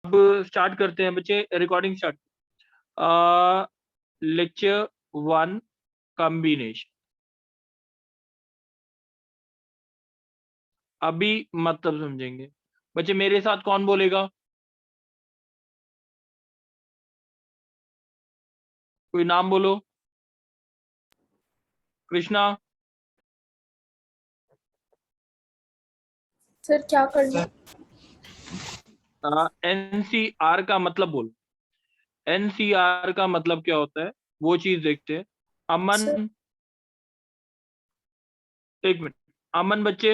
अब स्टार्ट करते हैं बच्चे, रिकॉर्डिंग स्टार्ट। Lecture 1 combination. अभी मतलब समझेंगे बच्चे। मेरे साथ कौन बोलेगा? कोई नाम बोलो। कृष्णा। सर क्या करना? एनसीआर का मतलब बोलो। एनसीआर का मतलब क्या होता है वो चीज देखते हैं। अमन, सर एक मिनट। अमन बच्चे,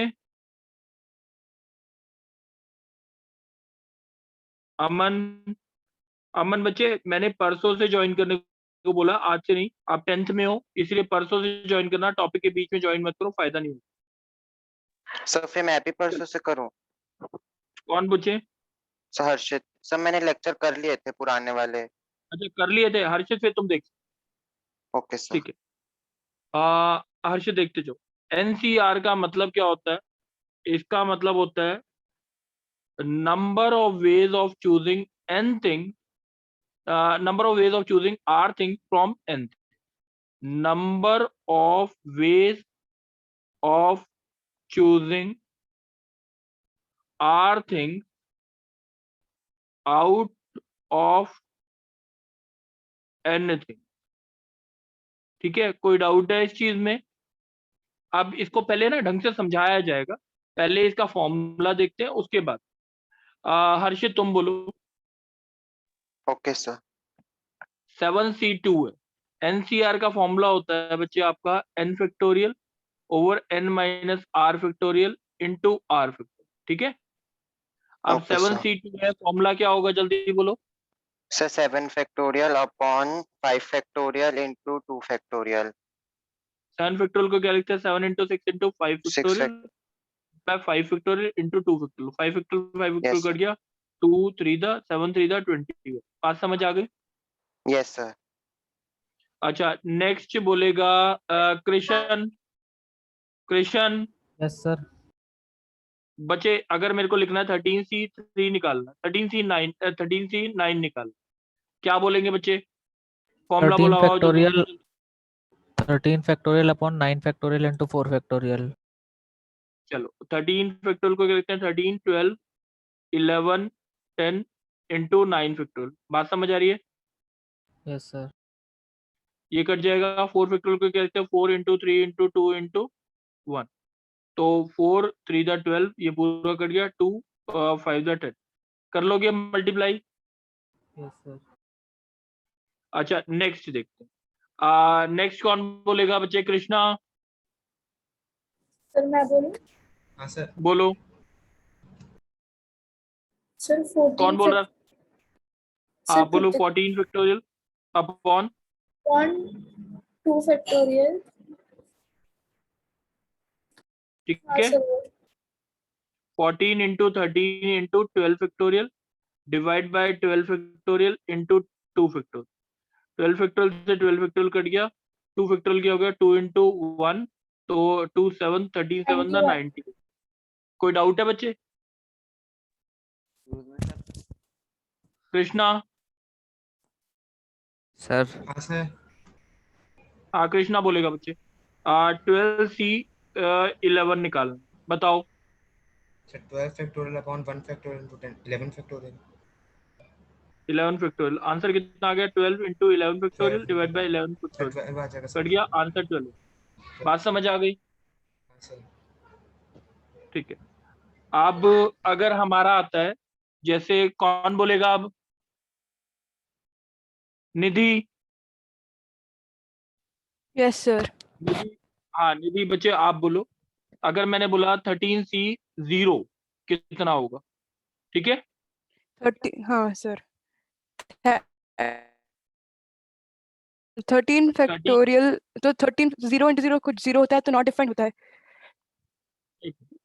अमन, अमन बच्चे, मैंने परसों से ज्वाइन करने को बोला, आज से नहीं। आप 10th में हो इसलिए परसों से ज्वाइन करना। टॉपिक के बीच में ज्वाइन मत करो, फायदा नहीं होगा। सर फिर मैं भी परसों से करूं? कौन बच्चे? सर हर्षित। सर मैंने लेक्चर कर लिए थे पुराने वाले। अच्छा कर लिए थे हर्षित, फिर तुम देख। Okay sir. ठीक है। हर्षित देखते जाओ। एनसीआर का मतलब क्या होता है? इसका मतलब होता है number of ways of choosing n thing, number of ways of choosing r thing from n. Number of ways of choosing are things out of anything। ठीक है, कोई डाउट है इस चीज में? अब इसको पहले ना ढंग से समझाया जाएगा। पहले इसका फॉर्मूला देखते हैं उसके बाद। हर्षित तुम बोलो। Okay sir. 7C2 है। एनसीआर का फॉर्मूला होता है बच्चे आपका n factorial over n minus r factorial into r factorial. ठीक है। अब ओके सर। 7C2 है, फॉर्मूला क्या होगा जल्दी बोलो। Sir 7 factorial upon 5 factorial into 2 factorial. 7 factorial को क्या लिखते हैं? 7 into 6 into 5 6 factorial. 5 factorial into 2 factorial. 5 factorial 5 yes factorial cut sir. गया। 2 3 द 7 3 द 20। बात समझ आ गई? Yes sir. अच्छा नेक्स्ट बोलेगा कृष्ण। Krishna yes sir. बच्चे, अगर मेरे को लिखना है 13C3 निकालना, 13C9, 13C9 निकालना, क्या बोलेंगे बच्चे? फॉर्मूला 13 बोला हुआ जल्दी फैक्टोरियल जल्दी। 13 factorial upon 9 factorial into 4 factorial. चलो 13 फैक्टोरियल को क्या लिखते हैं? 13 12 11 10 इंटू 9 फैक्टोरियल। बात समझ आ रही है? Yes sir. ये कट जाएगा। 4 फैक्टोरियल को क्या लिखते हैं? 4 इंटू 3 इंटू 2 इंटू 1। तो 4 3 द 12, ये पूरा कट गया। 2 5 द 10। कर लोगे मल्टीप्लाई? Yes sir. अच्छा नेक्स्ट देखते हैं। नेक्स्ट कौन बोलेगा बच्चे? कृष्णा सर मैं बोलूं? हाँ सर। बोलो। सर कौन 14 बोल रहा? सर आप बोलो। 14 फैक्टोरियल अपॉन 2 फैक्टोरियल। ठीक हाँ है। Sir 14 into 13 into 12 factorial divide by 12 factorial into 2 factorial. 12 factorial से 12 फैक्टोरियल कट गया। 2 फैक्टोरियल क्या हो गया? 2 इंटू 1, तो 2 7 13 7 द 91। 90। कोई डाउट है बच्चे? कृष्णा। सर हाँ सर। हाँ कृष्णा बोलेगा बच्चे। 12C11 निकालना, बताओ। Sir 12 factorial upon 1 factorial into 10 11 factorial. 11 factorial. Answer कितना आ गया? 12 into 11 factorial 12 divide into by 9। 11 sir factorial. 12 आ जाएगा कट सर। गया आंसर 12। बात समझ आ गई? हाँ सर। ठीक है। अब अगर हमारा आता है, जैसे कौन बोलेगा अब? निधि। Yes sir. निधि, हाँ निधि बच्चे आप बोलो। अगर मैंने बोला 13C0 कितना होगा? ठीक है। 30, हाँ सर। 13 13 फैक्टोरियल तो 13 0 इंटू 0 कुछ 0 होता है तो नॉट डिफाइंड होता है।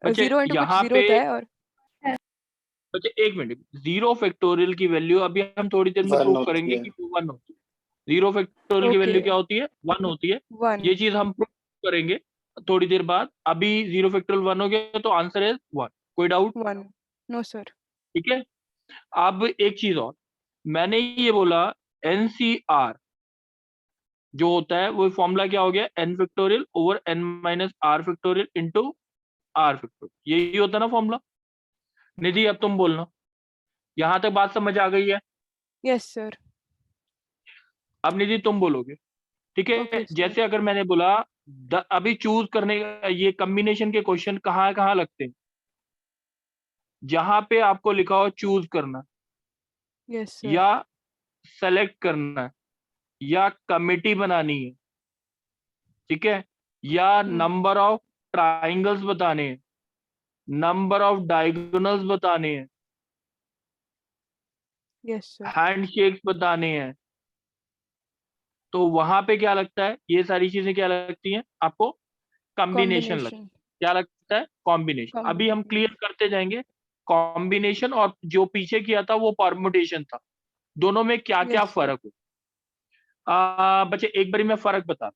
बच्चे 0 इंटू कुछ यहाँ 0 पे, होता है और बच्चे एक मिनट। 0 फैक्टोरियल की वैल्यू अभी हम थोड़ी देर में वन प्रूव होती करेंगे है। कि 1 होती है। 0 फैक्टोरियल की ओके वैल्यू क्या होती है? 1 होती है। 1 ये चीज हम प्रूव करेंगे थोड़ी देर बाद। अभी 0 फैक्टोरियल 1 हो गया तो आंसर है 1। कोई डाउट? 1 no sir. ठीक है। अब एक चीज और, मैंने ये बोला NCR जो होता है वो फॉर्मूला क्या हो गया, n factorial over n minus r factorial into r factorial, यही होता है ना फॉर्मूला। निधि अब तुम बोलना, यहां तक बात समझ आ गई है? Yes, sir. अब निधि तुम बोलोगे, ठीक है? Okay, sir. जैसे अगर मैंने बोला अभी चूज करने, ये कॉम्बिनेशन के क्वेश्चन कहाँ कहाँ लगते हैं? जहां पे आपको लिखा हो चूज करना, Yes, sir. या सेलेक्ट करना है, या कमिटी बनानी है, ठीक है, या नंबर ऑफ ट्राइंगल्स बताने हैं, नंबर ऑफ डायगोनल्स बताने हैं, Yes, sir. हैंडशेक्स बताने हैं, तो वहां पे क्या लगता है, ये सारी चीजें क्या लगती हैं आपको? कॉम्बिनेशन लगता है। Combination. क्या लगता है? कॉम्बिनेशन। अभी हम क्लियर करते जाएंगे कॉम्बिनेशन, और जो पीछे किया था वो परमुटेशन था, दोनों में क्या क्या Yes, sir. फर्क हो। बच्चे एक बारी मैं फर्क बता,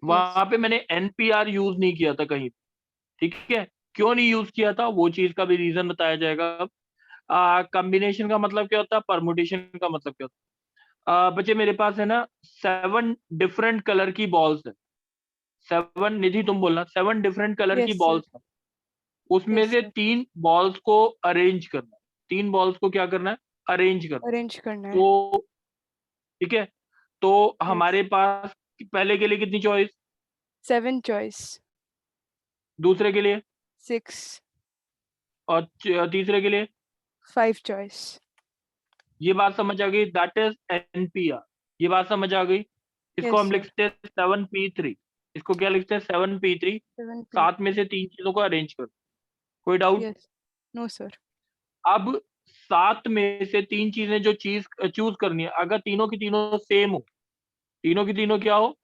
वहां पे मैंने NPR यूज नहीं किया था कहीं, ठीक है? क्यों नहीं यूज किया था, वो चीज का भी रीजन बताया जाएगा अब। कॉम्बिनेशन का मतलब क्या होता है, परमुटेशन का मतलब क्या होता है? बच्चे मेरे पास है ना 7 डिफरेंट कलर की बॉल्स है, 7, निधि तुम बोलना, 7 डिफरेंट कलर की Yes, sir. बॉल्स है, उसमें Yes, से sir. 3 बॉल्स को अरेंज करना है, 3 बॉल्स को क्या करना है, अरेंज करना है। Arrange करना है. तो ठीक है, तो Yes. हमारे पास पहले के लिए कितनी चॉइस, 7 choice. दूसरे के लिए, 6. और तीसरे के लिए? 5 choice. ये बात समझ आ गई, दैट इज NPR। ये बात समझ आ गई। इसको Yes, हम sir. लिखते हैं 7P3, इसको क्या लिखते हैं, 7P3। 7 सात में से 3 चीजों को अरेंज कर, कोई डाउट? Yes. No, sir. अब 7 में से 3 चीजें जो चीज चूज करनी है, अगर तीनों की तीनों सेम हो, तीनों की तीनों क्या हो,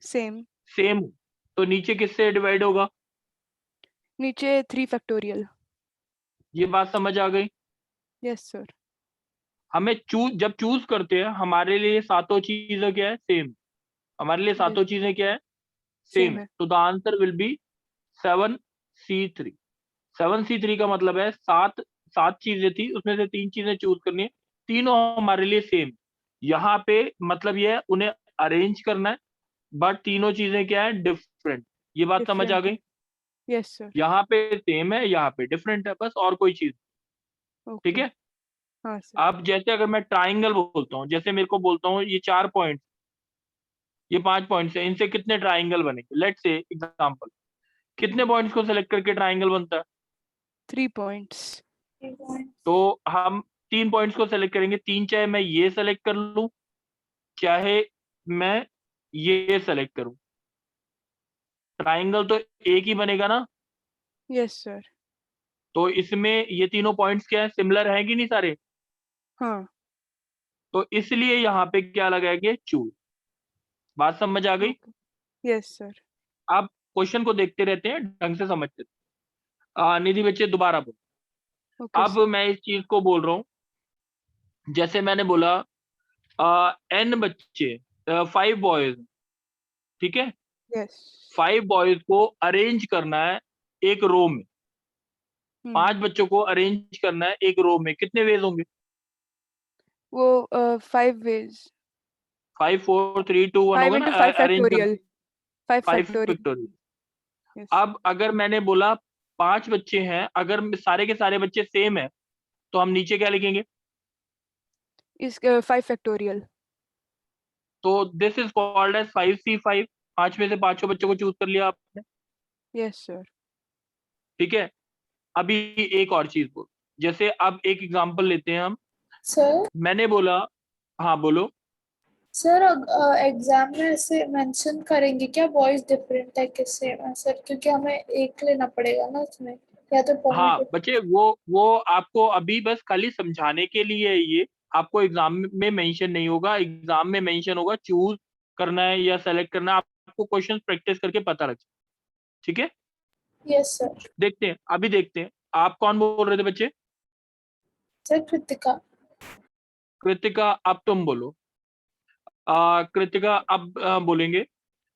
Same. सेम हो, तो नीचे किससे डिवाइड होगा? नीचे 3 factorial. ये बात समझ आ गई? Yes, sir. हमें जब चूज करते हैं, हमारे लिए सातों चीजें क्या है, सेम। हमारे लिए सातों Yes. चीजें क्या है, सेम Same है। है. तो the answer will be 7C3। 7C3 का मतलब है सात चीजें थी, उसमें से 3 चीजें चूज करनी है, तीनों हमारे लिए सेम। यहाँ पे मतलब ये है उन्हें अरेंज करना है, बट तीनों चीजें क्या है, डिफरेंट। ये बात समझ आ Different गई? है. Yes, sir. यहाँ पे सेम है, यहाँ पे डिफरेंट है, बस, और कोई चीज, ठीक Okay. है? हाँ, sir. अब जैसे अगर मैं ट्राइंगल बोलता हूँ, जैसे मेरे को बोलता हूँ ये 4 पॉइंट, ये 5 पॉइंट्स है, इनसे कितने ट्राइंगल बनेंगे, लेट्स से एग्जांपल, कितने पॉइंट्स को सेलेक्ट करके ट्राइंगल बनता है? 3 points. तो हम 3 पॉइंट्स को सेलेक्ट करेंगे, 3, चाहे मैं ये सेलेक्ट कर लूं, चाहे मैं ये सेलेक्ट करूं, ट्राइंगल तो एक ही बनेगा ना। Yes, sir. तो इसमें ये तीनों पॉइंट्स क्या है, सिमिलर है कि नहीं सारे? हाँ. तो इसलिए यहाँ पे क्या लगाएंगे, चूज। बात समझ आ गई? Okay. Yes, sir. आप क्वेश्चन को देखते रहते हैं, ढंग से समझते हैं। निधि बच्चे दोबारा बोल। Okay, अब sir. मैं इस चीज को बोल रहा हूँ, जैसे मैंने बोला N बच्चे, 5 बॉयज, ठीक है, Yes. 5 बॉयज को अरेंज करना है एक रो में, 5 बच्चों को अरेंज करना है एक रो में, कितने वेज होंगे? वो 5 ways. 5 4 3 2 1 5 होगा ना, into 5 अरेंज करना, factorial. 5 5 factorial. फैक्टोरियल। Yes. अब अगर मैंने बोला 5 बच्चे हैं, अगर सारे के सारे बच्चे सेम है, तो हम नीचे क्या लिखेंगे? Is 5 factorial. तो this is called as 5C5। 5 में से 5 बच्चों को चूज कर लिया आपने, Yes, sir. ठीक है? अभी एक और चीज बोल, जैसे अब एक एग्जांपल लेते हैं हम। सर मैंने बोला, हाँ बोलो। सर एग्जाम में ऐसे मेंशन करेंगे क्या बॉयज डिफरेंट है कि सेम है सर, क्योंकि हमें एक लेना पड़ेगा ना उसमें, या तो हाँ पॉइंट। बच्चे, वो आपको अभी बस खाली समझाने के लिए है, ये आपको एग्जाम में मेंशन नहीं होगा। एग्जाम में मेंशन होगा चूज करना है या सेलेक्ट करना है, आपको क्वेश्चन प्रैक्टिस करके पता लग जाए, ठीक है? Yes sir. देखते हैं, अभी देखते हैं। आप कौन बोल रहे थे बच्चे? सर कृतिका। कृतिका, अब तुम बोलो। कृतिका अब बोलेंगे।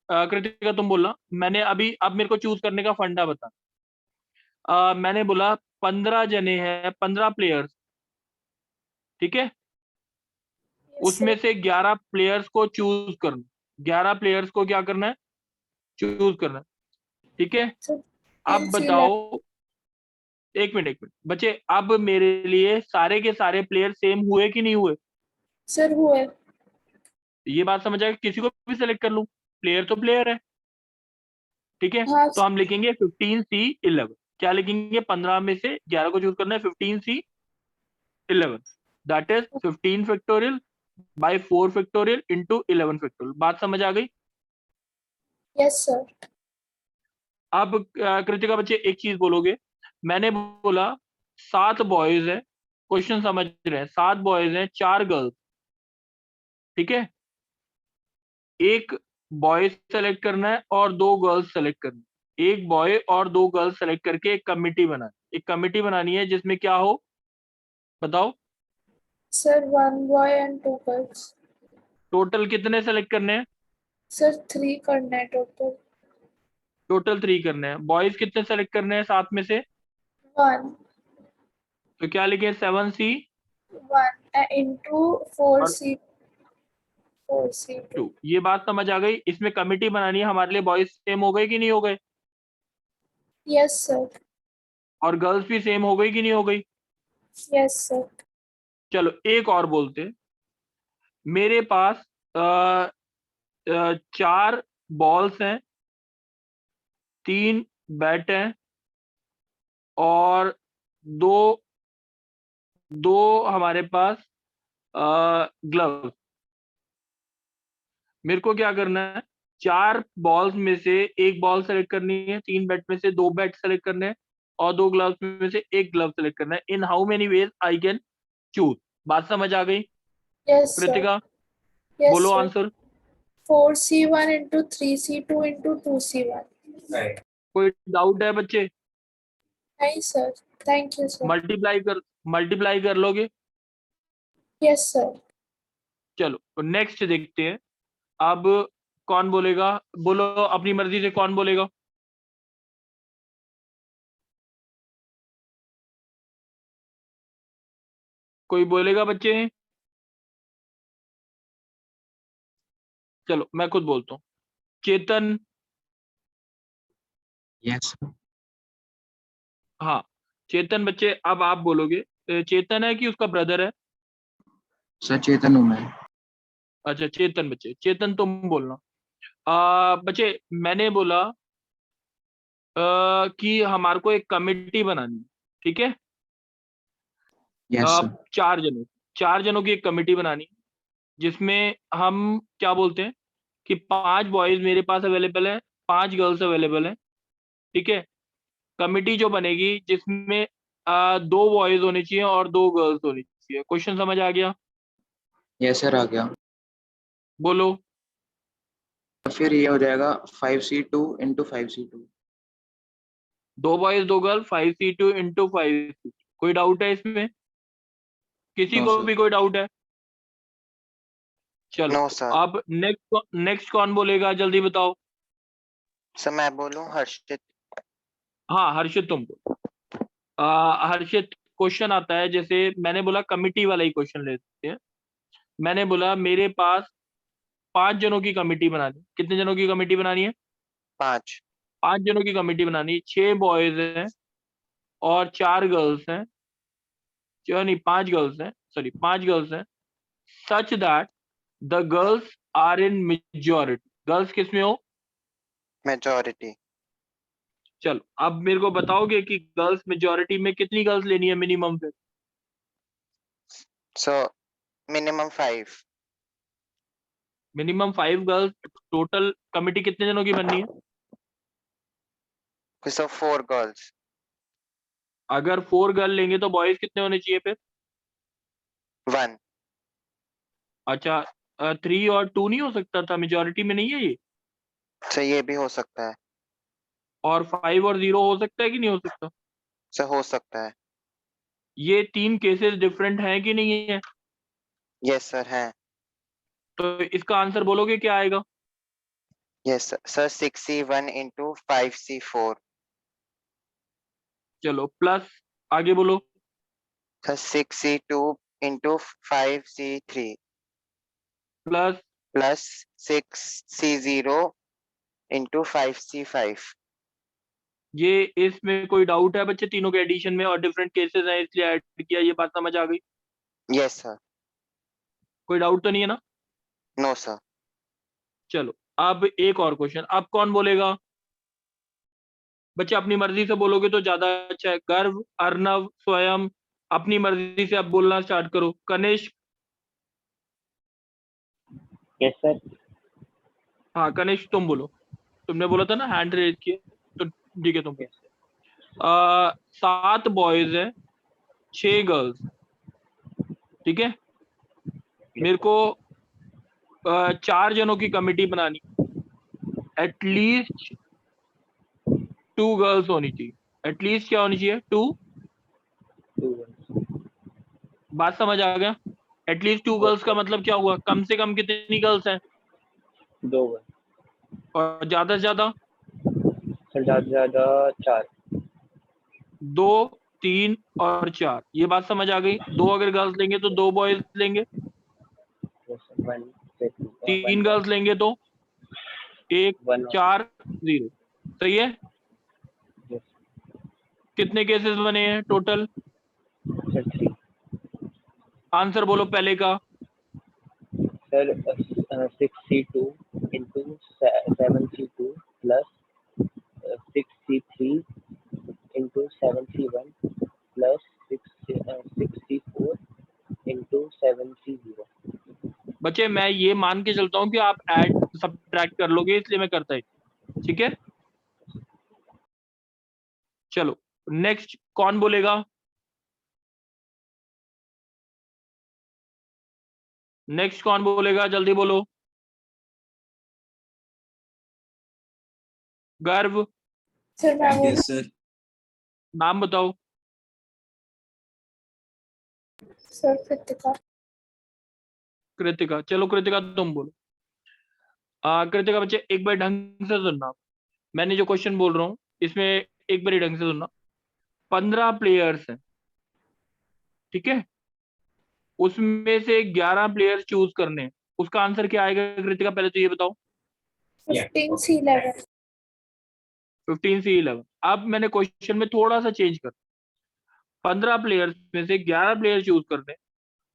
कृतिका तुम बोलना। मैंने अभी, अब मेरे को चूज करने का फंडा बता। मैंने बोला 15 जने हैं, 15 प्लेयर्स, ठीक है, Yes, उसमें sir. से 11 प्लेयर्स को चूज करना, 11 प्लेयर्स को क्या करना है, चूज करना है, ठीक है। Sir, अब NC बताओ, एक मिनट बच्चे, अब मेरे लिए सारे के सारे प्लेयर सेम हुए कि नहीं हुए, Sir हुए. ये बात समझ आएगा, किसी को भी सिलेक्ट कर लूं, प्लेयर तो प्लेयर है, ठीक है। हाँ तो हम लिखेंगे 15C11, क्या लिखेंगे, 15 में से 11 को चूज करना है, 15C11, that is 15 factorial by 4 factorial into 11 factorial. बात समझ आ गई। yes sir. अब कृतिका बच्चे एक चीज बोलोगे, मैंने बोला 7 बॉयज है, क्वेश्चन समझ रहे हैं, 7 बॉयज हैं, 4 गर्ल्स, ठीक है। एक बॉय सेलेक्ट करना है और 2 गर्ल्स सेलेक्ट करनी है, एक बॉय और 2 गर्ल्स सेलेक्ट करके एक कमिटी बनानी, एक कमिटी बनानी है जिसमें क्या हो, बताओ। Sir, 1 boy and 2 girls. Total कितने सेलेक्ट करने हैं, Sir, 3 करना है total. टोटल 3 करने हैं। बॉयज कितने सेलेक्ट करने हैं 7 में से, 1 तो क्या लिखे, 7C 1 into 4C 4C2. 2। ये बात समझ आ गई। इसमें कमिटी बनानी है हमारे लिए, बॉयज सेम हो गए कि नहीं हो गए, Yes sir. और और गर्ल्स भी सेम हो गई कि नहीं हो गई। yes sir. चलो एक और बोलते हैं, मेरे पास 4 बॉल्स हैं, 3 बैट हैं और दो हमारे पास ग्लव। मेरे को क्या करना है, 4 बॉल्स में से एक बॉल सेलेक्ट करनी है, 3 बैट में से 2 बैट सेलेक्ट करने हैं और 2 ग्लव्स में से एक ग्लव सेलेक्ट करना है। In how many ways I can choose. बात समझ आ गई Yes sir. कृतिका, Yes बोलो sir. Answer. 4C1 into 3C2 into 2C1. कोई डाउट है बच्चे, नहीं sir. Thank you sir. Multiply कर लोगे। Yes sir. चलो नेक्स्ट देखते हैं। अब कौन बोलेगा, बोलो अपनी मर्जी से, कौन बोलेगा। कोई बोलेगा बच्चे, चलो मैं खुद बोलता हूँ, चेतन। यस हाँ चेतन बच्चे, अब आप बोलोगे। चेतन है कि उसका ब्रदर है, सर, चेतन हूँ मैं। अच्छा चेतन बच्चे, चेतन तुम बोलना। बच्चे मैंने बोला कि हमारे को एक कमेटी बनानी है, ठीक है। Yes sir. 4 जनों की एक कमेटी बनानी है, जिसमें हम क्या बोलते हैं कि 5 बॉयज मेरे पास अवेलेबल है, 5 गर्ल्स अवेलेबल है, ठीक है। कमेटी जो बनेगी जिसमें 2 बॉयज होने चाहिए और 2 गर्ल्स होनी चाहिए। क्वेश्चन समझ आ गया, यस सर, आ गया। बोलो। फिर ये हो जाएगा 5C2 into 5C2। 2 boys 2 girl, 5C2 into 5C2। कोई डाउट है इसमें, किसी नो को सर। भी कोई डाउट है। चलो नो सर। अब नेक्स्ट कौन बोलेगा, जल्दी बताओ। सर मैं बोलूं, हर्षित। हाँ हर्षित तुम बोलो। हर्षित, क्वेश्चन आता है, जैसे मैंने बोला कमिटी वाला ही क्वेश्चन लेते हैं। मैंने बोला मेरे पास 5 जनों की कमेटी बनानी, कितने जनों की कमेटी बनानी है, 5। 5 जनों की कमेटी बनानी, 6 बॉयज हैं और 4 गर्ल्स हैं, नहीं 5 गर्ल्स हैं, सॉरी 5 गर्ल्स हैं, such that the girls are in majority. Girls किसमें हो, मेजॉरिटी। चलो अब मेरे को बताओगे कि गर्ल्स मेजॉरिटी में कितनी गर्ल्स लेनी है मिनिमम फिर। So minimum 5। Minimum 5 girls, total committee कितने जनों की बननी है। सो 4 गर्ल्स। अगर 4 गर्ल लेंगे तो बॉयज कितने होने चाहिए फिर। 1। अच्छा 3 और 2 नहीं हो सकता था, मेजॉरिटी में नहीं है ये। सर ये भी हो सकता है। और 5 और 0 हो सकता है कि नहीं हो सकता। सर हो सकता है। ये 3 केसेस डिफरेंट हैं कि नहीं है, यस सर है। तो इसका आंसर बोलोगे क्या आएगा। Yes sir, 6C1 into 5C4। चलो प्लस आगे बोलो। Sir 6C2 into 5C3 plus plus 6C0 into 5C5. ये इसमें कोई डाउट है बच्चे? तीनों के एडिशन में और डिफरेंट केसेस हैं इसलिए ऐड किया, ये बात समझ आ गई? Yes, sir. कोई डाउट तो नहीं है ना? No, sir. चलो अब एक और क्वेश्चन, अब कौन बोलेगा? बच्चे अपनी मर्जी से बोलोगे तो ज्यादा अच्छा है। गर्व, अर्नव, स्वयं, अपनी मर्जी से अब बोलना स्टार्ट करो। Kanishk, yes sir. हाँ कनिष्क तुम बोलो, तुमने बोला था ना हैंड रेज किया, तो ठीक है तुम। 7 बॉयज हैं, 6 गर्ल्स, ठीक है? मेरे को 4 जनों की कमिटी बनानी, एटलीस्ट 2 गर्ल्स होनी चाहिए। एटलीस्ट क्या होनी चाहिए? 2। बात समझ आ गया? एटलीस्ट 2 गर्ल्स का मतलब क्या हुआ? कम से कम कितनी गर्ल्स हैं? 2 और ज्यादा से ज्यादा? सर, ज्यादा से ज्यादा 4। 2, 3 और 4, ये बात समझ आ गई? 2 अगर गर्ल्स लेंगे तो 2 बॉयज लेंगे, 3 गर्ल्स लेंगे तो 1, 4, 0। सही है? कितने केसेस बने हैं टोटल? सर 3। आंसर बोलो पहले का। Sir 6C2 into 7C2 plus 6C3 into 7C1 plus 6C4 into 7C0। बच्चे मैं ये मान के चलता हूँ कि आप ऐड सब्ट्रैक्ट कर लोगे, इसलिए मैं करता ही, ठीक है? चलो नेक्स्ट कौन बोलेगा? नेक्स्ट कौन बोलेगा? जल्दी बोलो। गर्व, सर मैं बोल यस सर। नाम बताओ। सर कृतिका। कृतिका, चलो कृतिका तुम बोलो। कृतिका बच्चे एक बार ढंग से सुनना, मैंने जो क्वेश्चन बोल रहा हूँ इसमें एक बार ढंग से सुनना। 15 प्लेयर्स हैं, ठीक है? उसमें से 11 प्लेयर्स चूज करने हैं, उसका आंसर क्या आएगा कृतिका? पहले तो ये बताओ। 15C11। 15C11। अब मैंने क्वेश्चन में थोड़ा सा चेंज कर, 15 प्लेयर्स में से 11 प्लेयर चूज करने,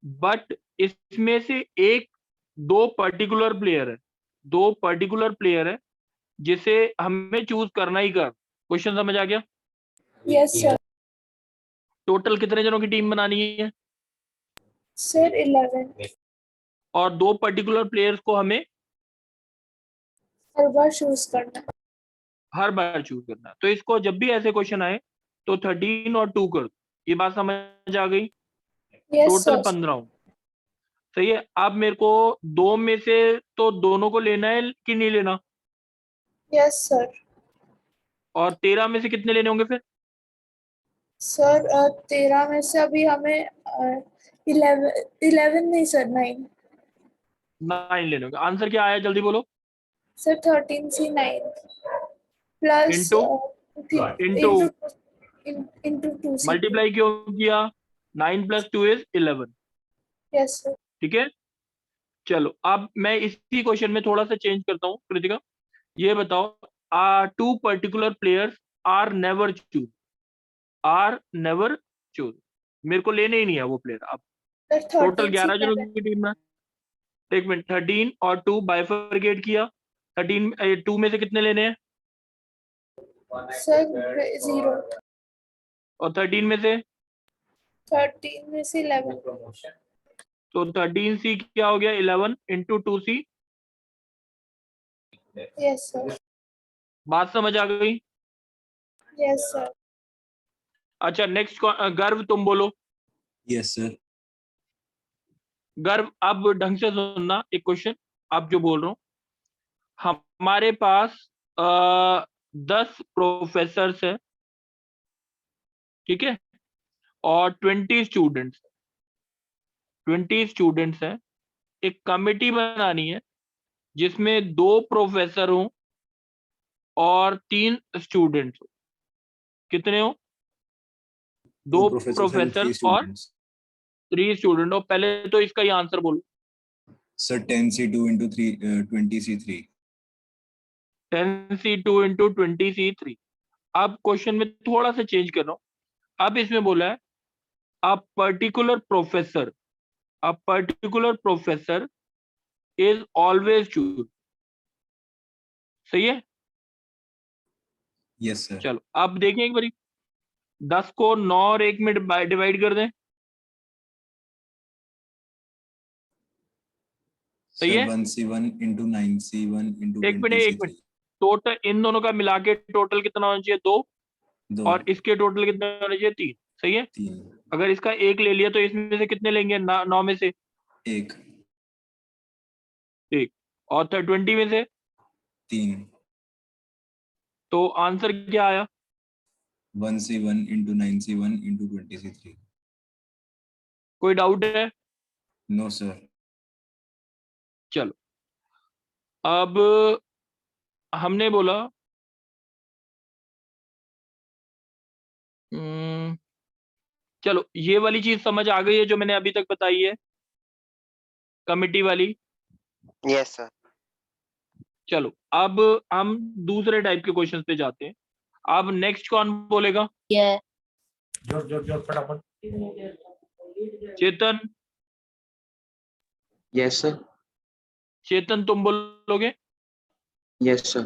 बट इसमें से 2 पर्टिकुलर प्लेयर है, 2 पर्टिकुलर प्लेयर है जिसे हमें चूज करना ही कर। क्वेश्चन समझ आ गया? Yes sir. टोटल कितने जनों की टीम बनानी है? सर 11। और 2 पर्टिकुलर प्लेयर्स को हमें हर बार चूज करना। हर बार चूज करना है। तो इसको जब भी ऐसे क्वेश्चन आए तो 13 और 2 कर दो। ये बात समझ आ गई? Yes total sir. 15 हो। सही है? अब मेरे को 2 में से तो दोनों को लेना है कि नहीं लेना? Yes sir. और 13 में से कितने लेने होंगे फिर? सर 13 में से अभी हमें 11 नहीं सर 9। 9 लेने होंगे। आंसर क्या आया जल्दी बोलो। Sir 13C9 plus into into into 2C2। Multiply क्यों किया? 9 + 2 = 11। Yes sir. ठीक है? चलो अब मैं इसी क्वेश्चन में थोड़ा सा चेंज करता हूँ। कृतिका ये बताओ, 2 particular players are never choose, मेरे को लेने ही नहीं है वो प्लेयर। अब सर टोटल 11 जनों 13C11। की टीम में, एक मिनट, 13 और 2 बाइफरकेट किया। 2 में से कितने लेने हैं? सर 0। और 13 में से? 13 में से 11। तो 13C क्या हो गया? 11 × 2C। Yes sir. बात समझ आ गई? Yes sir. अच्छा नेक्स्ट गर्व तुम बोलो। Yes sir. गर्व अब ढंग से सुनना एक क्वेश्चन, आप जो बोल रहा हूँ। हमारे पास 10 प्रोफेसर है, ठीक है? और 20 स्टूडेंट्स हैं। एक कमेटी बनानी है जिसमें 2 प्रोफेसर हो और 3 स्टूडेंट्स हो। कितने हो? 2 प्रोफेसर प्रोफेसर और 3 स्टूडेंट हो, पहले तो इसका ही आंसर बोलो। Sir, 10C2 into 20C3. 10C2 into 20C3। अब क्वेश्चन में थोड़ा सा चेंज कर रहा हूं। अब इसमें बोला है a particular professor is always choose. सही है? Yes, sir. चलो अब देखें एक बारी, 10 को 9 और 1 में डिवाइड कर दें। सही Sir, है? 1C1 into 9C1 into एक मिनट 20C3. टोटल इन दोनों का मिला के टोटल कितना होना चाहिए? 2। 2. और इसके टोटल कितना होना चाहिए? 3। सही है? 3. अगर इसका 1 ले लिया तो इसमें से कितने लेंगे? 9 में से 1. 1 और 20 में से 3. तो आंसर क्या आया? 1C1 into 9C1 into 20C3. कोई डाउट है? No, sir. चलो अब हमने बोला चलो ये वाली चीज समझ आ गई है जो मैंने अभी तक बताई है, कमिटी वाली। Yes, sir. चलो अब हम दूसरे टाइप के क्वेश्चंस पे जाते हैं। अब नेक्स्ट कौन बोलेगा? चेतन। Yes, sir. चेतन तुम बोलोगे? Yes, sir.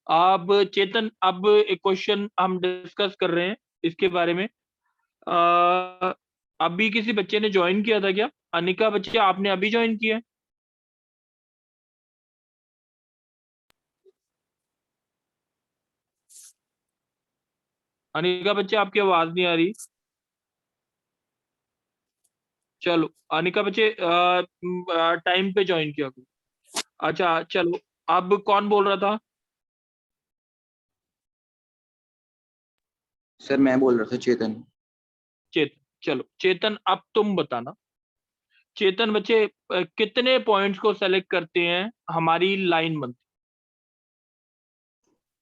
अब चेतन, अब एक क्वेश्चन हम डिस्कस कर रहे हैं इसके बारे में। अभी किसी बच्चे ने ज्वाइन किया था क्या? अनिका बच्चे, आपने अभी ज्वाइन किया है? अनिका बच्चे आपकी आवाज नहीं आ रही। चलो अनिका बच्चे टाइम पे ज्वाइन किया करो। अच्छा चलो अब कौन बोल रहा था? सर मैं बोल रहा था, चेतन। चेतन। चलो चेतन अब तुम बताना। चेतन बच्चे कितने पॉइंट्स को सेलेक्ट करते हैं हमारी लाइन बनती?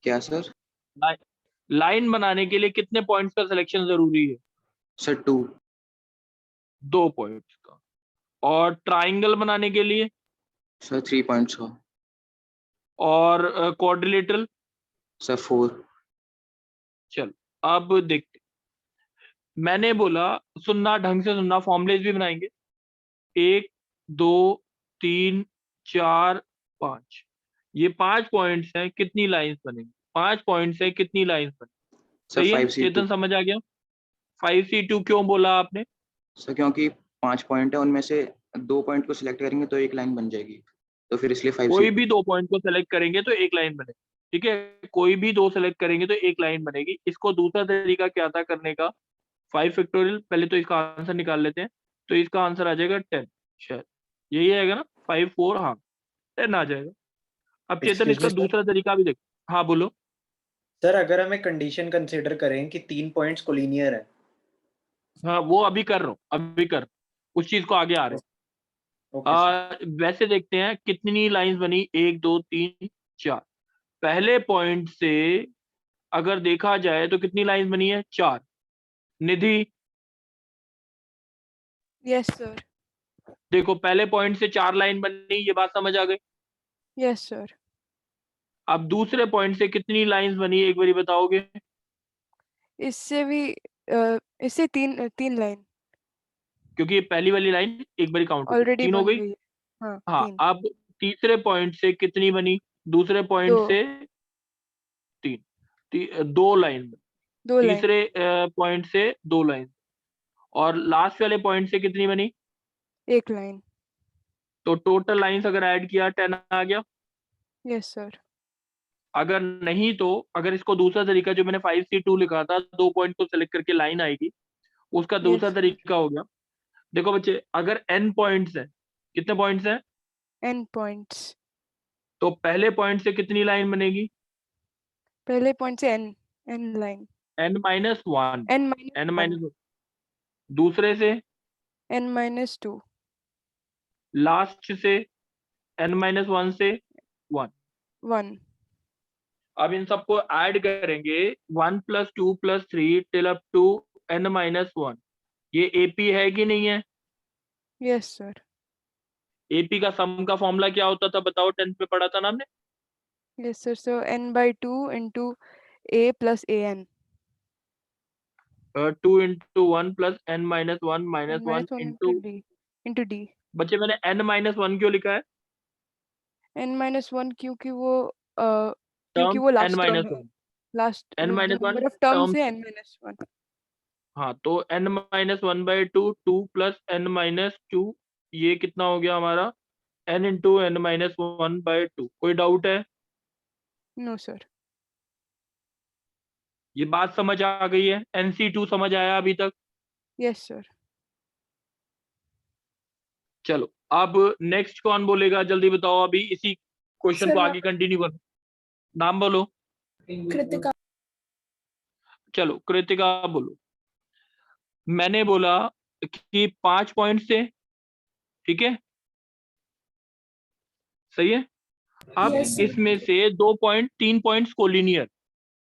क्या सर? लाइन बनाने के लिए कितने पॉइंट्स का सिलेक्शन जरूरी है? सर 2। 2 पॉइंट्स का। और ट्राइंगल बनाने के लिए? सर 3 पॉइंट्स का। और क्वाड्रिलेटरल? सर 4। चलो अब देखते। मैंने बोला सुनना, ढंग से सुनना, फॉर्मुलेज भी बनाएंगे। 1 2 3 4 5, ये 5 पॉइंट्स हैं, कितनी लाइंस बनेंगी? 5 पॉइंट्स है, कितनी लाइंस बनेंगी? सर सही है? 5C2। चेतन समझ आ गया? 5C2 क्यों बोला आपने? सर क्योंकि 5 पॉइंट है, उनमें से 2 पॉइंट को सिलेक्ट करेंगे तो एक लाइन बन जाएगी, तो फिर इसलिए 5C2। कोई भी 2 पॉइंट को सेलेक्ट करेंगे तो एक लाइन बनेगी। ठीक है, कोई भी 2 सेलेक्ट करेंगे तो एक लाइन बनेगी। इसको दूसरा तरीका क्या था करने का? 5 फैक्टोरियल। पहले तो इसका आंसर निकाल लेते हैं। तो इसका आंसर आ जाएगा 10, शायद यही आएगा ना? 5 4, हाँ 10 आ जाएगा। अब चेतन Excuse इसका me, sir. दूसरा तरीका भी देख। हाँ बोलो। सर अगर हम एक कंडीशन कंसीडर करें कि 3 पॉइंट्स कोलिनियर है। हाँ वो अभी कर रहा हूँ, अभी कर उस चीज को आगे आ रहे हैं। Okay sir. वैसे देखते हैं कितनी लाइंस बनी, 1 2 3 4। पहले पॉइंट से अगर देखा जाए तो कितनी लाइंस बनी है? 4। निधि Yes, sir. देखो, पहले पॉइंट से 4 लाइन बनी, ये बात समझ आ गई। Yes, sir. अब दूसरे पॉइंट से कितनी लाइंस बनी एक बारी बताओगे? इससे भी इससे 3 लाइन क्योंकि ये पहली वाली लाइन एक बारी काउंट हो गई, ऑलरेडी 3 हो बन गई। गई है। हाँ, हाँ 3। अब तीसरे पॉइंट से कितनी बनी? दूसरे पॉइंट 2 से 3, 2 लाइन। 2 लाइन तीसरे पॉइंट से 2 लाइन। और लास्ट वाले पॉइंट से कितनी बनी? 1 लाइन। तो टोटल लाइंस अगर ऐड किया 10 आ गया। Yes sir. अगर नहीं तो अगर इसको दूसरा तरीका जो मैंने 5C2 लिखा था, 2 पॉइंट को सेलेक्ट करके लाइन आएगी, उसका दूसरा Yes, sir. तरीका हो गया। देखो बच्चे, अगर n पॉइंट्स है, कितने पॉइंट्स हैं? N points. तो पहले पॉइंट से कितनी लाइन बनेगी? पहले पॉइंट से n line. n minus 1। n n minus minus दूसरे से n माइनस 2। लास्ट से n माइनस 1 से 1। 1। अब इन सबको ऐड करेंगे 1 + 2 + 3 till up to n minus 1। ये एपी है कि नहीं है? Yes, sir. एपी का सम का फॉर्मूला क्या होता था बताओ, 10th में पढ़ा था ना हमने? Yes, sir. So n/2 into a plus an. 2 into 1 plus n minus 1 minus n 1 minus 1 into into d. बच्चे मैंने n minus 1 क्यों लिखा है? n minus 1 क्योंकि वो term n last term minus है, 1 लास्ट n जो minus 1 number of terms term. है n minus 1. हाँ तो n minus 1 by 2 2 plus n minus 2, ये कितना हो गया हमारा? n into n minus 1 by 2। कोई डाउट है? No, sir. ये बात समझ आ गई है? NC2 समझ आया अभी तक? Yes, sir. चलो अब नेक्स्ट कौन बोलेगा, जल्दी बताओ, अभी इसी क्वेश्चन Sir, को आगे कंटिन्यू करो। नाम बोलो। कृतिका। चलो कृतिका बोलो। मैंने बोला कि 5 पॉइंट से, ठीक है, सही है। अब Yes, sir. इसमें से 3 पॉइंट्स कोलिनियर,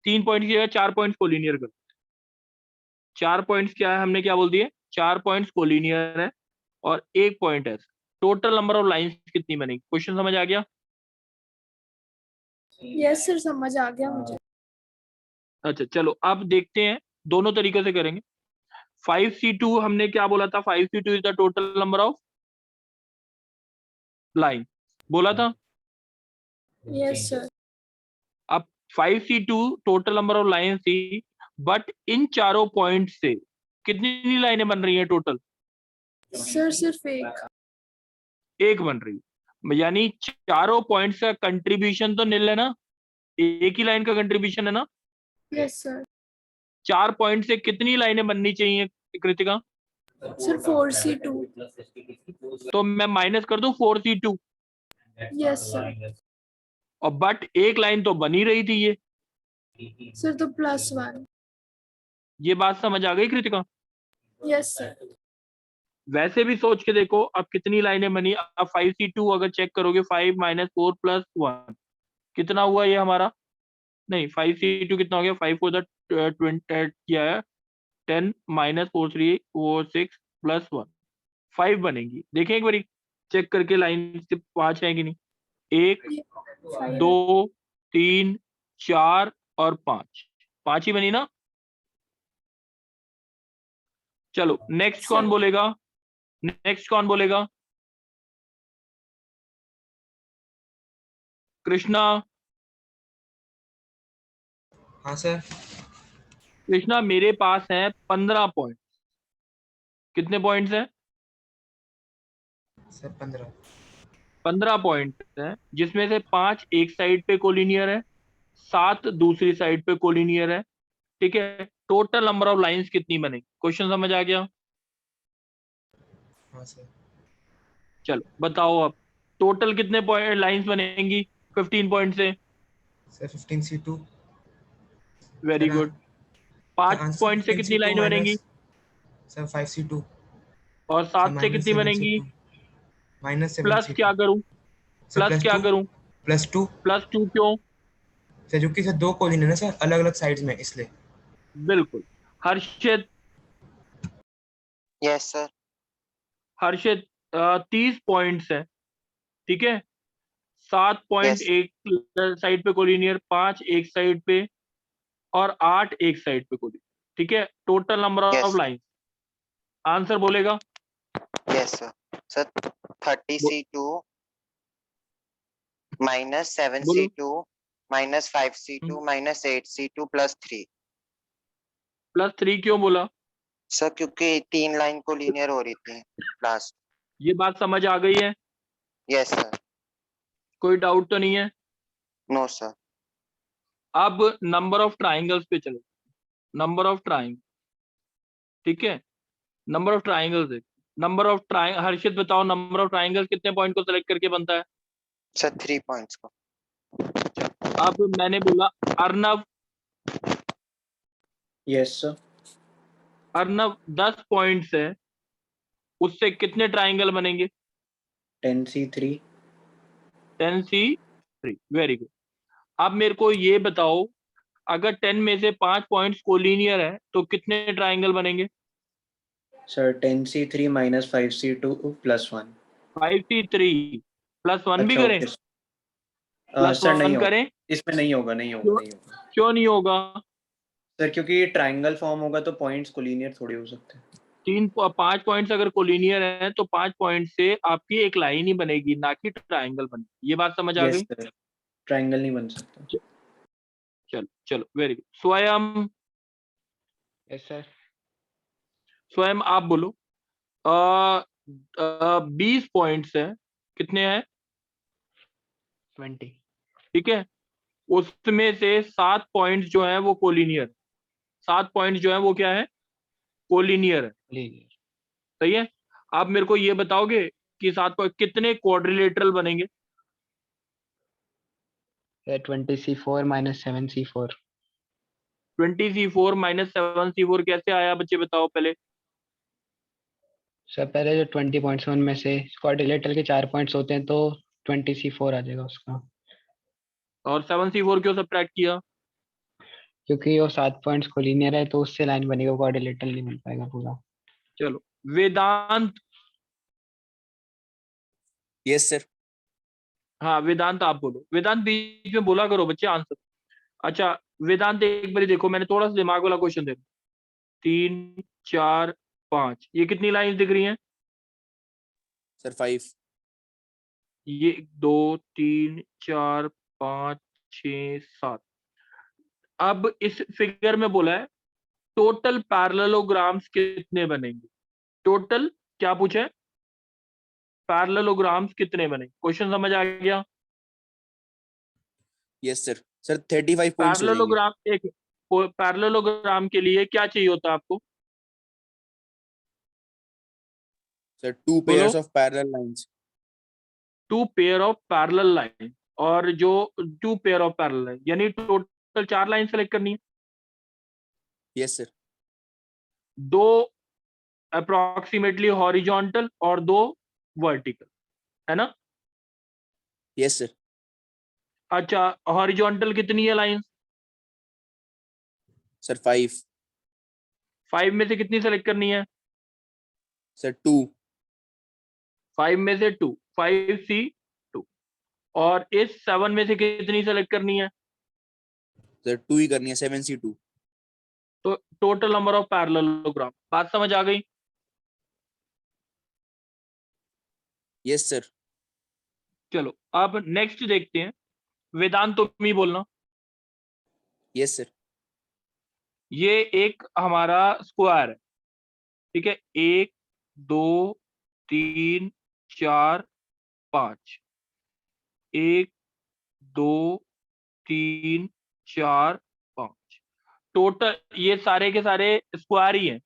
3 पॉइंट की जगह 4 पॉइंट्स कोलिनियर कर। 4 पॉइंट्स क्या है, हमने क्या बोल दिए? 4 पॉइंट्स कोलिनियर है और 1 पॉइंट है। टोटल नंबर ऑफ लाइंस कितनी बनेगी? क्वेश्चन समझ आ गया? Yes, sir, समझ आ गया मुझे। अच्छा चलो अब देखते हैं, दोनों तरीके से करेंगे। 5C2 हमने क्या बोला था? 5C2 is the total number of line, बोला था। Yes, sir. अब 5C2 total number of line थी, बट इन चारों पॉइंट से कितनी लाइनें बन रही हैं टोटल? Sir, सिर्फ एक। एक बन रही है, यानी चारों पॉइंट्स का कंट्रीब्यूशन तो निल है ना, एक ही लाइन का कंट्रीब्यूशन है ना। Yes, sir. 4 पॉइंट से कितनी लाइनें बननी चाहिए कृतिका? Sir, 4C2. तो मैं माइनस कर दूं 4C2, Yes, sir. और बट एक लाइन तो बनी रही थी ये। Sir, तो +1. ये बात समझ आ गई कृतिका? Yes, sir. वैसे भी सोच के देखो अब कितनी लाइनें बनी। अब 5C2 अगर चेक करोगे, 5 - 4 + 1 कितना हुआ ये हमारा? नहीं, 5C2 कितना हो गया? 5 4 द 20 किया है, 10 - 4 3 4 6 + 1 5 बनेगी। देखें एक बारी चेक करके लाइन से 5 है कि नहीं। 1 5. 2 3 4 और 5 ही बनी ना। चलो नेक्स्ट कौन Sir. बोलेगा? नेक्स्ट कौन बोलेगा? कृष्णा। हाँ सर। कृष्णा मेरे पास है 15 पॉइंट। कितने पॉइंट्स हैं? सर 15। 15 पॉइंट है, जिसमें से 5 एक साइड पे कोलिनियर है, 7 दूसरी साइड पे कोलिनियर है, ठीक है। टोटल नंबर ऑफ लाइंस कितनी बनेगी? क्वेश्चन समझ आ गया? हाँ सर। चलो बताओ अब टोटल कितने पॉइंट लाइंस बनेंगी 15 पॉइंट से? Sir 15C2। Very sir, good. 5 point से कितनी लाइन बनेंगी? Sir 5C2। और 7 से कितनी बनेंगी? Plus -7C2। क्या करूं? प्लस क्या करूं? +2। +2 क्यों? सर क्योंकि सर 2 कॉलिन है ना सर, अलग अलग साइड्स में, इसलिए। बिल्कुल। हर्षित, Yes, sir. हर्षित 30 पॉइंट्स है, ठीक है। 7 पॉइंट Yes. एक साइड पे कोलिनियर, 5 एक साइड पे और 8 एक साइड पे कोलिनियर, ठीक है। Total number Yes. Of line, answer बोलेगा? Yes, sir. Sir, 30C2 बोलो। -7C2 -5C2 -8C2 +3। +3 क्यों बोला? सर क्योंकि 3 लाइन को लीनियर हो रही थी लास्ट। ये बात समझ आ गई है? Yes sir. कोई डाउट तो नहीं है? No sir. अब नंबर ऑफ ट्राइंगल्स पे चलो। नंबर ऑफ ट्राइंगल, ठीक है। Number of triangles, number of triangle, Harshit बताओ नंबर ऑफ ट्राइंगल कितने पॉइंट को सेलेक्ट करके बनता है? सर 3 पॉइंट्स को। अब मैंने बोला Arnav, yes sir. Arnav 10 points है, उससे कितने ट्राइंगल बनेंगे? 10C3। 10C3, very good. अब मेरे को ये बताओ, अगर 10 में से 5 पॉइंट्स कोलिनियर है तो कितने ट्राइंगल बनेंगे? Sir 10c3 minus 5c2 plus 1. 5c3 plus 1 भी अच्छा करें, ओके प्लस सर नहीं 1 होगा, करें, इसमें नहीं होगा, नहीं होगा, क्यों नहीं होगा क्यों नहीं होगा? सर, क्योंकि ट्रायंगल फॉर्म होगा तो पॉइंट्स कोलिनियर थोड़ी हो सकते हैं। 5 पॉइंट्स अगर कोलिनियर हैं तो 5 पॉइंट से आपकी एक लाइन ही बनेगी, ना कि ट्रायंगल बनेगी। ये बात समझ आ यस गई? सर, ट्रायंगल नहीं बन सकता। चलो चलो, वेरी गुड। स्वयं, यस सर। स्वयं आप बोलो। 20 पॉइंट्स है, कितने हैं? 20। ठीक है, उसमें से 7 पॉइंट्स जो है वो कोलिनियर, 7 पॉइंट्स जो है वो क्या है? कोलिनियर है। सही है। आप मेरे को ये बताओगे कि 7 पॉइंट कितने क्वाड्रिलेटरल बनेंगे? 20c4 minus 7c4। 20c4 minus 7c4 कैसे आया बच्चे, बताओ पहले। सर पहले जो 20 पॉइंट्स हैं उनमें से क्वाड्रिलेटरल के 4 पॉइंट्स होते हैं तो 20c4 आ जाएगा उसका, और 7c4 क्यों सब्ट्रैक्ट किया? क्योंकि वो 7 पॉइंट्स कोलिनियर है तो उससे लाइन बनेगा, क्वाड्रिलेटरल नहीं बन पाएगा पूरा। चलो वेदांत। Yes sir. हाँ वेदांत आप बोलो। वेदांत बीच में बोला करो बच्चे आंसर। अच्छा वेदांत एक बार देखो, मैंने थोड़ा सा दिमाग वाला क्वेश्चन दे 3 4 5, ये कितनी लाइन दिख रही हैं? सर 5। ये 2 3 4 5 6 7। अब इस फिगर में बोला है टोटल पैरेललोग्राम्स कितने बनेंगे? टोटल क्या पूछा है? पैरेललोग्राम्स कितने बनेंगे? क्वेश्चन समझ आ गया? Yes sir. सर 35 पॉइंट्स हो जाएंगे। पैरेललोग्राम, एक पैरेललोग्राम के लिए क्या चाहिए होता है आपको? सर 2 बोलो। Pairs of parallel lines. 2 pair of parallel line, और जो 2 पेयर ऑफ पैरेलल लाइन यानी टोटल 4 लाइन सेलेक्ट करनी है। Yes sir. 2 अप्रोक्सीमेटली हॉरिजॉन्टल और 2 वर्टिकल, है ना? Yes sir. अच्छा हॉरिजॉन्टल कितनी है लाइन? सर 5। 5 में से कितनी सेलेक्ट करनी है? सर 2। 5 में से 2, 5c2। और इस 7 में से कितनी सेलेक्ट करनी है? सर 2 ही करनी है, 7c2। तो टोटल नंबर ऑफ पैरेललोग्राम। बात समझ आ गई? Yes sir. चलो अब नेक्स्ट देखते हैं। वेदांत तुम ही बोलना। Yes sir. ये एक हमारा स्क्वायर है, ठीक है? 1 2 3 4 5, 1 2 3 4 5। टोटल ये सारे के सारे स्क्वायर ही हैं,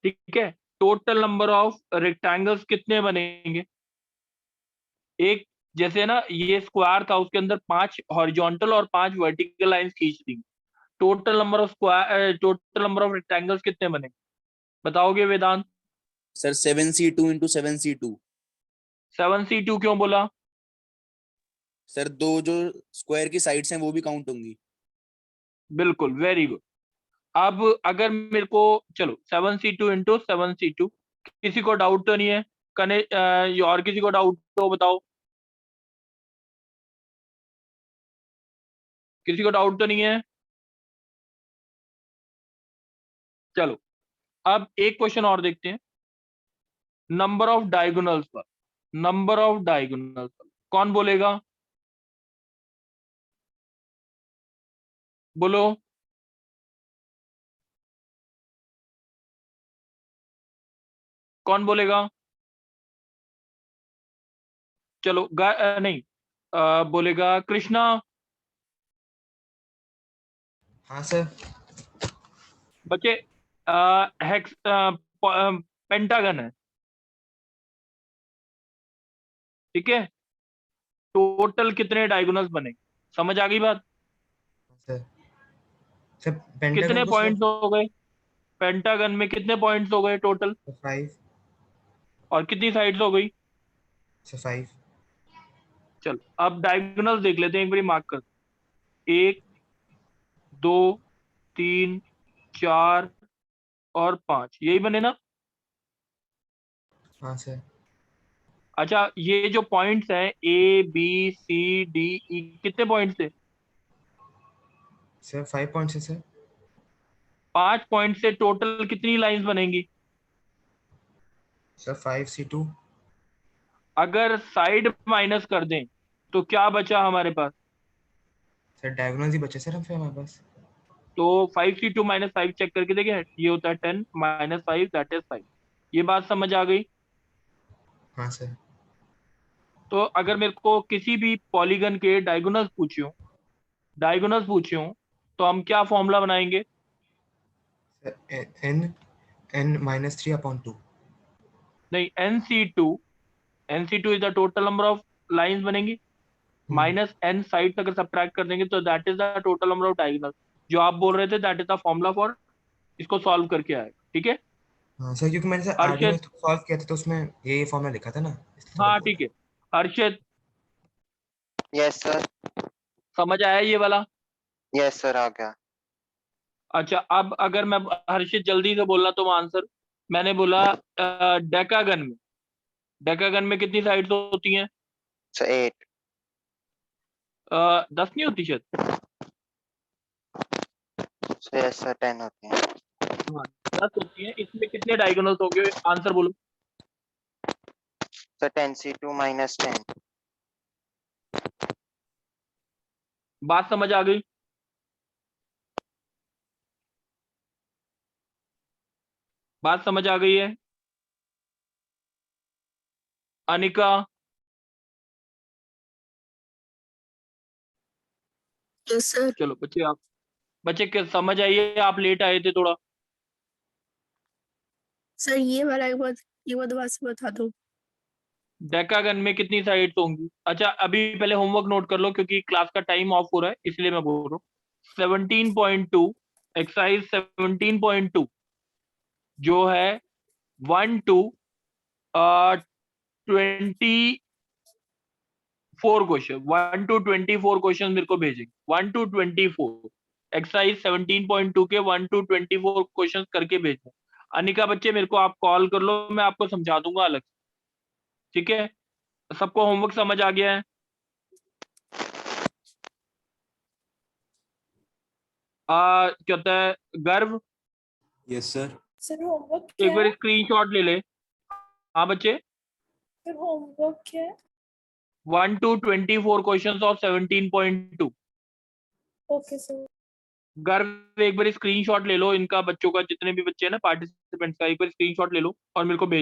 ठीक है? टोटल नंबर ऑफ रेक्टेंगल्स कितने बनेंगे? एक जैसे ना ये स्क्वायर था, उसके अंदर 5 हॉरिजॉन्टल और 5 वर्टिकल लाइंस खींच दी। Total number of square, total number of rectangles कितने बनेंगे? बताओगे वेदांत? Sir 7c2 into 7c2। 7c2 क्यों बोला? सर 2 जो स्क्वायर की साइड्स हैं वो भी काउंट होंगी। बिल्कुल, वेरी गुड। अब अगर मेरे को, चलो 7c2 इंटू 7c2, किसी को डाउट तो नहीं है? और किसी को डाउट तो बताओ, किसी को डाउट तो नहीं है? चलो अब एक क्वेश्चन और देखते हैं। नंबर ऑफ डायगोनल्स पर, नंबर ऑफ डायगोनल्स पर कौन बोलेगा? बोलो। कौन बोलेगा? चलो नहीं, बोलेगा कृष्णा। हाँ सर। बच्चे हेक्स पेंटागन है, ठीक है? टोटल कितने डायगोनल्स बने? समझ आ गई बात? सर सर कितने पेंटागन तो पॉइंट्स हो गए? पेंटागन में कितने पॉइंट्स हो गए टोटल? 5। और कितनी साइड्स हो गई? सर 5। चलो अब डायगोनल्स देख लेते हैं एक बारी, मार्क कर। 1 2 3 4 और 5, यही बने ना? हाँ सर। अच्छा, ये जो पॉइंट्स हैं A B C D E, कितने पॉइंट्स थे? सर 5 पॉइंट्स है सर। 5 पॉइंट से टोटल कितनी लाइंस बनेंगी? Sir 5C2। अगर साइड माइनस कर दें तो क्या बचा हमारे पास? सर डायगोनल ही बचे सर हम फिर हमारे पास। तो 5C2 माइनस 5 चेक करके देखें, ये होता है 10 माइनस 5 दैट इज 5। ये बात समझ आ गई? हाँ सर। तो अगर मेरे को किसी भी पॉलीगन के डायगोनल्स पूछे हों तो हम क्या फॉर्मूला बनाएंगे? Sir n -3/2। नहीं, NC2 is the total number of lines बनेंगी, माइनस n साइड अगर सब्ट्रैक्ट कर देंगे तो that is the total number of diagonal. जो आप बोल रहे थे that is the formula for इसको सॉल्व करके आएगा, ठीक है? हाँ सर, क्योंकि मैंने सर आरडीओ में हर्षित, सॉल्व किया था तो उसमें ये फॉर्मूला लिखा था ना, इसलिए थोड़ा हाँ बोला। ठीक है। हर्षित, यस सर। समझ आया ये वाला? यस सर, आ गया। अच्छा, अब अगर मैं हर्षित जल्दी से बोलना तो आंसर, मैंने बोला डेकागन में कितनी साइड्स होती हैं? सर 8। 10 नहीं होती शायद। सर यस सर 10 होती हैं। हाँ, 10 होती हैं। इसमें कितने डायगोनल्स होंगे? आंसर बोलो। Sir 10C2 minus 10। बात समझ आ गई? बात समझ आ गई है? Anika, yes sir. चलो बच्चे क्या समझ आइए, आप लेट आए थे थोड़ा। सर ये वाला एक बार दोबारा से बता दो। डेकागन में कितनी साइड्स होंगी? अच्छा, अभी पहले होमवर्क नोट कर लो क्योंकि क्लास का टाइम ऑफ हो रहा है, इसलिए मैं बोल रहा हूँ। 17.2 एक्सरसाइज 17.2 जो है 1 to 24 क्वेश्चन, 1 to 24 क्वेश्चन मेरे को भेजेंगे। 1 to 24 एक्सरसाइज 17.2 के 1 to 24 क्वेश्चन करके भेजना। अनिका बच्चे मेरे को आप कॉल कर लो, मैं आपको समझा दूंगा अलग से, ठीक है? सबको होमवर्क समझ आ गया है? क्या होता है गर्व? Yes sir. सर होमवर्क एक क्या बार है? स्क्रीनशॉट ले ले। हाँ बच्चे, सर होमवर्क क्या है? 1 to 24 question of 17.2। Okay sir. गर्व एक बार स्क्रीनशॉट ले लो इनका, बच्चों का, जितने भी बच्चे हैं ना पार्टिसिपेंट्स का, एक बार स्क्रीनशॉट ले लो और मेरे को भेज